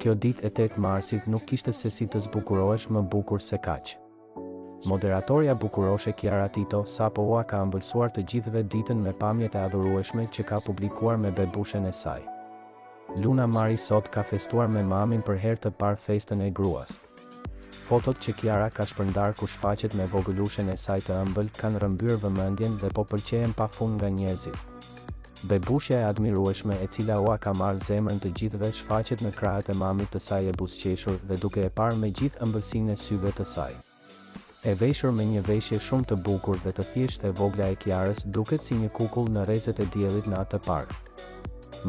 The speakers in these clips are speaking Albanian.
Kjo ditë e 8 marsit nuk kishte se si të zbukurohesh më bukur se kaq. Moderatorja bukuroshe Kiara Tito sapo ua ka ëmbëlsuar të gjithëve ditën me pamjet e adhurueshme që ka publikuar me bebushen e saj. Luna Mari sot ka festuar me mamin për herë të parë festën e gruas. Fotot që Kiara ka shpërndar ku shfaqet me vogëlushen e saj të ëmbël kanë rrëmbyer vëmendjen dhe po pëlqejnë pafund nga njerëzit. Bebushja e admirueshme e cila ua ka marrë zemrën të gjithëve shfaqet në krahët e mamit të saj e buzëqeshur dhe duke e parë me gjithë ëmbëlsinë e syve të saj. E veshur me një veshje shumë të bukur dhe të thjeshtë e vogla e Kiarës duket si një kukull në rrezet e diellit në atë park.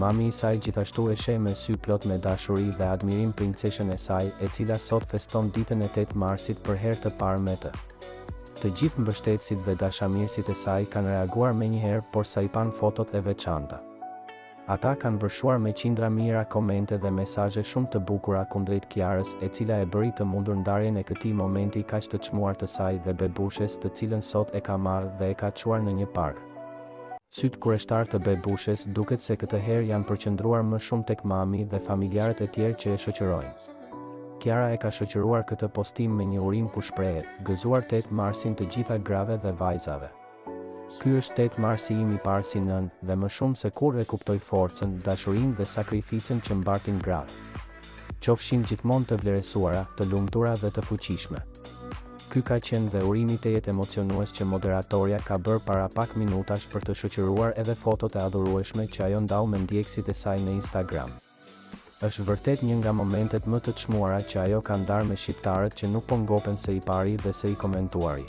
Mami i saj gjithashtu e sheh me sy plot me dashuri dhe admirim princeshën e saj, e cila sot feston ditën e 8 marsit për herë të parë me të. Të gjithë mbështetësit dhe dashamirësit e saj kanë reaguar menjëherë, por sa i pan fotot e veçanta. Ata kanë vërshuar me qindra mijëra komente dhe mesazhe shumë të bukura kundrejt Kiarës, e cila e bëri të mundur ndarjen e këtij momenti kaq të çmuar të saj dhe bebushes, të cilën sot e ka marrë dhe e ka çuar në një park. Sytë kureshtar të bebushes duket se këtë herë janë përqendruar më shumë tek mami dhe familjarët e tjerë që e shoqërojnë. Kiara e ka shoqëruar këtë postim me një urim ku shprehet: gëzuar 8 marsin të gjitha grave dhe vajzave. Ky është 8 marsi im i parë si nën, dhe më shumë se kur e kuptoj forcën, dashurinë dhe sakrificën që mbartin gratë. Qofshin gjithmonë të vlerësuara, të lumtura dhe të fuqishme. Ky ka qenë dhe urimi tejet emocionues që moderatorja ka bërë para pak minutash për të shoqëruar edhe fotot e adhurueshme që ajo ndau me ndjekësit e saj në Instagram. Është vërtet një nga momentet më të çmuara që ajo ka ndarë me shqiptarët që nuk po ngopen se i pari dhe se i komentuari.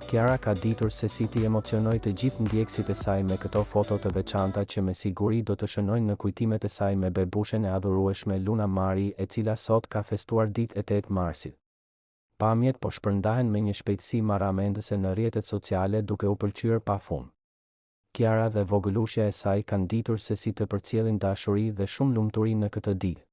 Kiara ka ditur se si t'i emocionoj të gjithë ndjekësit e saj me këto foto të veçanta që me siguri do të shënojnë në kujtimet e saj me bebushen e adhurueshme Luna Mari, e cila sot ka festuar ditë e 8 marsit. Pamjet po shpërndahen me një shpejtësi marramendëse në rrjetet sociale duke u pëlqyer pafund. Kiara dhe vogëlushja e saj kanë ditur se si të përcjellin dashuri dhe shumë lumturi në këtë ditë.